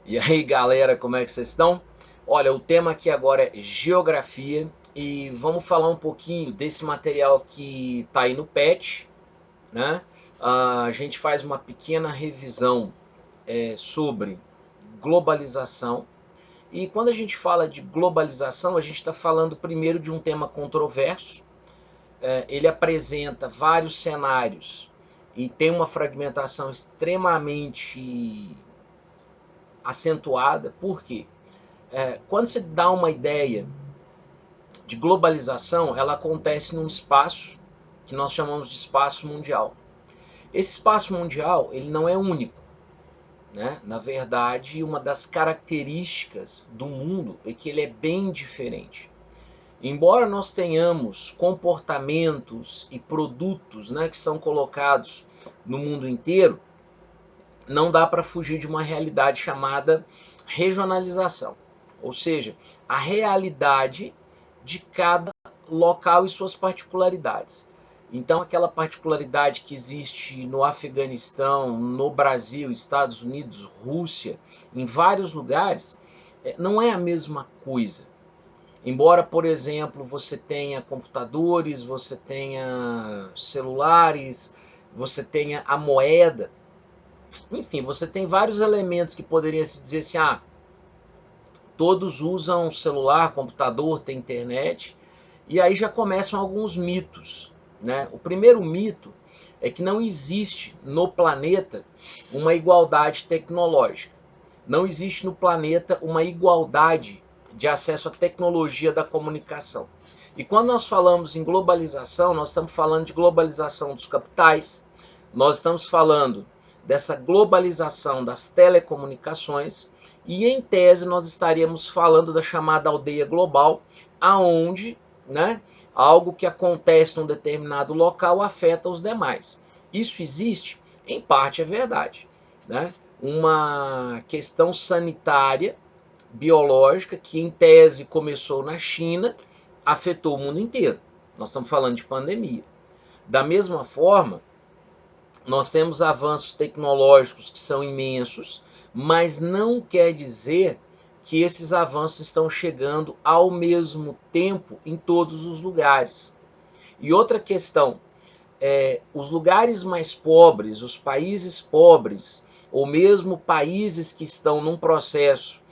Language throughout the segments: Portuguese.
E aí, galera, como é que vocês estão? Olha, o tema aqui agora é geografia e vamos falar um pouquinho desse material que está aí no PET, né? A gente faz uma pequena revisão sobre globalização. E quando a gente fala de globalização, a gente está falando primeiro de um tema controverso. Ele apresenta vários cenários e tem uma fragmentação extremamente acentuada. Por quê? Quando você dá uma ideia de globalização, ela acontece num espaço que nós chamamos de espaço mundial. Esse espaço mundial ele não é único, né? Na verdade, uma das características do mundo é que ele é bem diferente. Embora nós tenhamos comportamentos e produtos, né, que são colocados no mundo inteiro, não dá para fugir de uma realidade chamada regionalização, ou seja, a realidade de cada local e suas particularidades. Então, aquela particularidade que existe no Afeganistão, no Brasil, Estados Unidos, Rússia, em vários lugares, não é a mesma coisa. Embora, por exemplo, você tenha computadores, você tenha celulares, você tenha a moeda, enfim, você tem vários elementos que poderia se dizer assim, todos usam celular, computador, tem internet, e aí já começam alguns mitos, né? O primeiro mito é que não existe no planeta uma igualdade tecnológica. Não existe no planeta uma igualdade de acesso à tecnologia da comunicação. E quando nós falamos em globalização, nós estamos falando de globalização dos capitais, nós estamos falando dessa globalização das telecomunicações e, em tese, nós estaríamos falando da chamada aldeia global, aonde, né, algo que acontece num determinado local afeta os demais. Isso existe? Em parte é verdade, né? Uma questão sanitária, biológica, que em tese começou na China, afetou o mundo inteiro. Nós estamos falando de pandemia. Da mesma forma, nós temos avanços tecnológicos que são imensos, mas não quer dizer que esses avanços estão chegando ao mesmo tempo em todos os lugares. E outra questão, os lugares mais pobres, os países pobres, ou mesmo países que estão num processo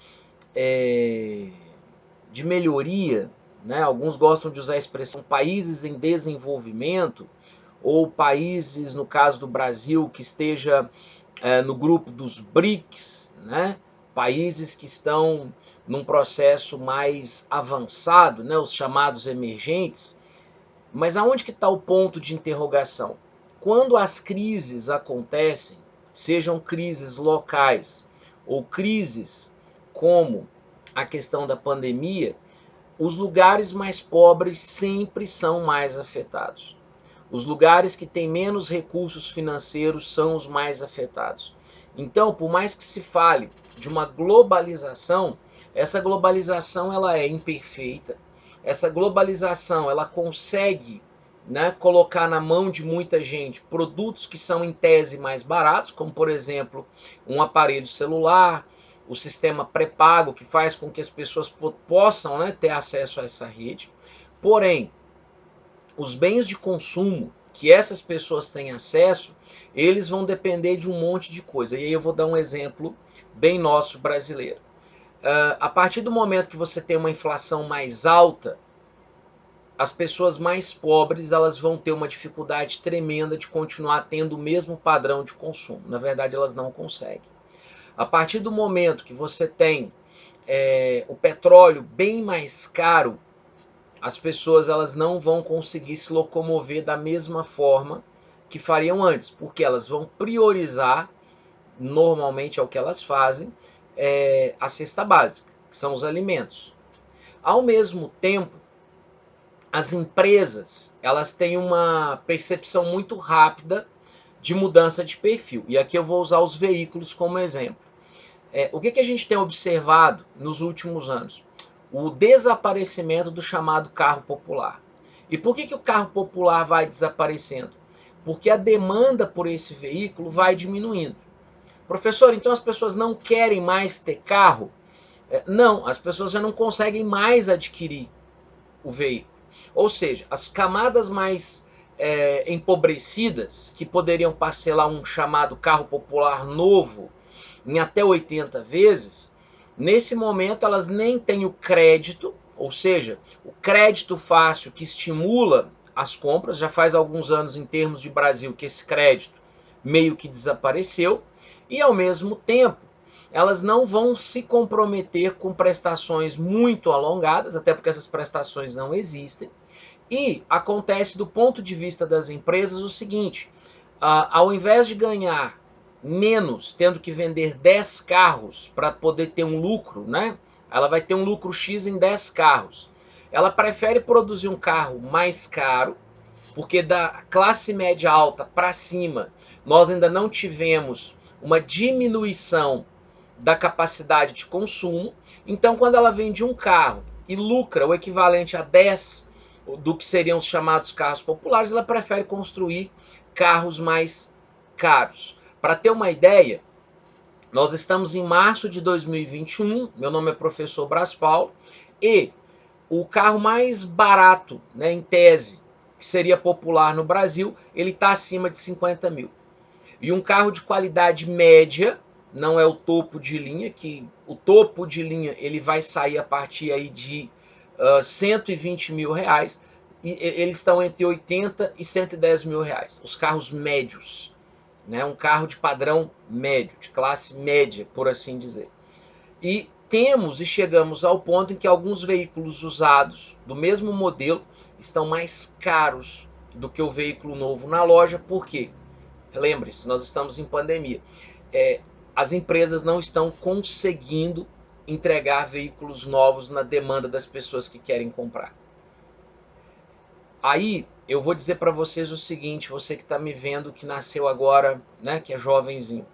de melhoria, né? Alguns gostam de usar a expressão países em desenvolvimento, ou países, no caso do Brasil, que esteja no grupo dos BRICS, né? Países que estão num processo mais avançado, né? Os chamados emergentes. Mas aonde que está o ponto de interrogação? Quando as crises acontecem, sejam crises locais ou crises como a questão da pandemia, os lugares mais pobres sempre são mais afetados. Os lugares que têm menos recursos financeiros são os mais afetados. Então, por mais que se fale de uma globalização, essa globalização ela é imperfeita. Essa globalização ela consegue, né, colocar na mão de muita gente produtos que são em tese mais baratos, como por exemplo um aparelho celular, o sistema pré-pago que faz com que as pessoas possam, né, ter acesso a essa rede. Porém, os bens de consumo que essas pessoas têm acesso, eles vão depender de um monte de coisa. E aí eu vou dar um exemplo bem nosso brasileiro. A partir do momento que você tem uma inflação mais alta, as pessoas mais pobres elas vão ter uma dificuldade tremenda de continuar tendo o mesmo padrão de consumo. Na verdade, elas não conseguem. A partir do momento que você tem o petróleo bem mais caro, as pessoas elas não vão conseguir se locomover da mesma forma que fariam antes, porque elas vão priorizar, normalmente é o que elas fazem, a cesta básica, que são os alimentos. Ao mesmo tempo, as empresas elas têm uma percepção muito rápida de mudança de perfil. E aqui eu vou usar os veículos como exemplo. O que a gente tem observado nos últimos anos? O desaparecimento do chamado carro popular. E por que o carro popular vai desaparecendo? Porque a demanda por esse veículo vai diminuindo. Professor, então as pessoas não querem mais ter carro? Não, as pessoas já não conseguem mais adquirir o veículo. Ou seja, as camadas mais empobrecidas, que poderiam parcelar um chamado carro popular novo em até 80 vezes, nesse momento elas nem têm o crédito, ou seja, o crédito fácil que estimula as compras. Já faz alguns anos, em termos de Brasil, que esse crédito meio que desapareceu, e ao mesmo tempo elas não vão se comprometer com prestações muito alongadas, até porque essas prestações não existem. E acontece, do ponto de vista das empresas, o seguinte: ao invés de ganhar menos tendo que vender 10 carros para poder ter um lucro, né? Ela vai ter um lucro X em 10 carros. Ela prefere produzir um carro mais caro, porque da classe média alta para cima nós ainda não tivemos uma diminuição da capacidade de consumo. Então, quando ela vende um carro e lucra o equivalente a 10 do que seriam os chamados carros populares, ela prefere construir carros mais caros. Para ter uma ideia, nós estamos em março de 2021, meu nome é professor Bras Paulo, e o carro mais barato, né, em tese, que seria popular no Brasil, ele está acima de 50 mil. E um carro de qualidade média, não é o topo de linha, que o topo de linha ele vai sair a partir aí de 120 mil reais, e eles estão entre 80 e 110 mil reais, os carros médios, né? Um carro de padrão médio, de classe média, por assim dizer. E temos e chegamos ao ponto em que alguns veículos usados do mesmo modelo estão mais caros do que o veículo novo na loja. Por quê? Lembre-se, nós estamos em pandemia. As empresas não estão conseguindo entregar veículos novos na demanda das pessoas que querem comprar. Aí eu vou dizer para vocês o seguinte: você que está me vendo, que nasceu agora, né, que é jovenzinho,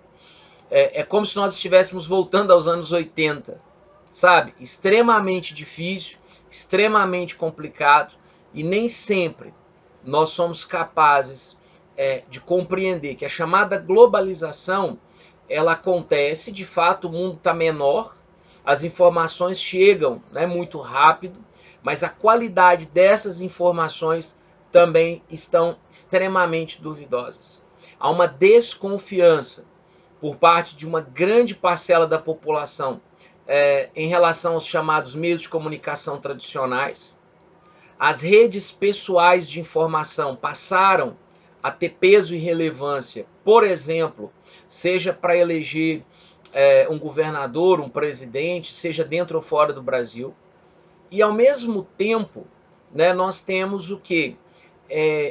é como se nós estivéssemos voltando aos anos 80, sabe? Extremamente difícil, extremamente complicado, e nem sempre nós somos capazes de compreender que a chamada globalização, ela acontece, de fato o mundo está menor, as informações chegam, né, muito rápido, mas a qualidade dessas informações também estão extremamente duvidosas. Há uma desconfiança por parte de uma grande parcela da população em relação aos chamados meios de comunicação tradicionais. As redes pessoais de informação passaram a ter peso e relevância, por exemplo, seja para eleger um governador, um presidente, seja dentro ou fora do Brasil. E ao mesmo tempo, né, nós temos o quê?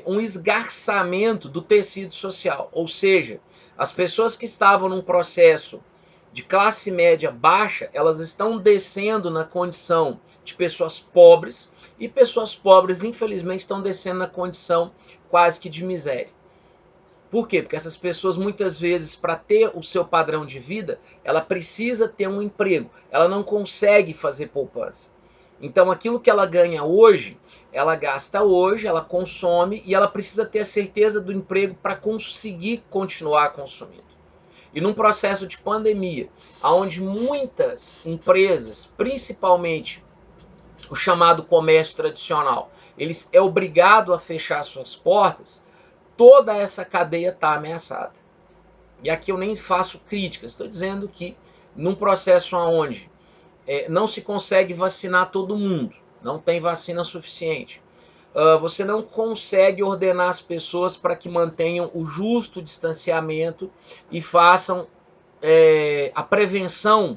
Um esgarçamento do tecido social, ou seja, as pessoas que estavam num processo de classe média baixa, elas estão descendo na condição de pessoas pobres, e pessoas pobres, infelizmente, estão descendo na condição quase que de miséria. Por quê? Porque essas pessoas, muitas vezes, para ter o seu padrão de vida, ela precisa ter um emprego, ela não consegue fazer poupança. Então, aquilo que ela ganha hoje, ela gasta hoje, ela consome, e ela precisa ter a certeza do emprego para conseguir continuar consumindo. E num processo de pandemia, onde muitas empresas, principalmente o chamado comércio tradicional, ele é obrigado a fechar suas portas, toda essa cadeia está ameaçada. E aqui eu nem faço críticas, estou dizendo que num processo onde não se consegue vacinar todo mundo, não tem vacina suficiente, você não consegue ordenar as pessoas para que mantenham o justo distanciamento e façam a prevenção,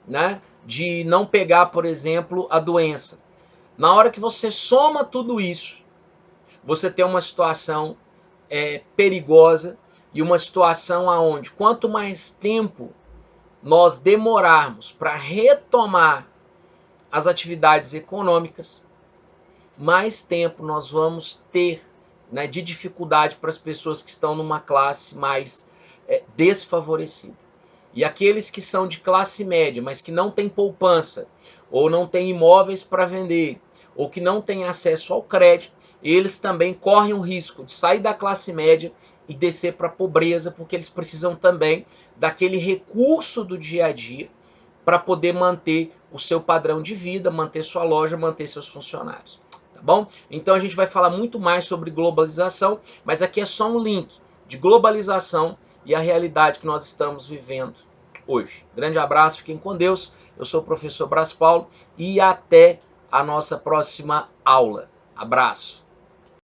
né, de não pegar, por exemplo, a doença. Na hora que você soma tudo isso, você tem uma situação perigosa, e uma situação onde quanto mais tempo nós demorarmos para retomar as atividades econômicas, mais tempo nós vamos ter, né, de dificuldade para as pessoas que estão numa classe mais desfavorecida. E aqueles que são de classe média, mas que não têm poupança, ou não têm imóveis para vender, ou que não têm acesso ao crédito, eles também correm o risco de sair da classe média e descer para a pobreza, porque eles precisam também daquele recurso do dia a dia para poder manter o seu padrão de vida, manter sua loja, manter seus funcionários. Tá bom? Então a gente vai falar muito mais sobre globalização, mas aqui é só um link de globalização e a realidade que nós estamos vivendo hoje. Grande abraço, fiquem com Deus. Eu sou o professor Bras Paulo e até a nossa próxima aula. Abraço.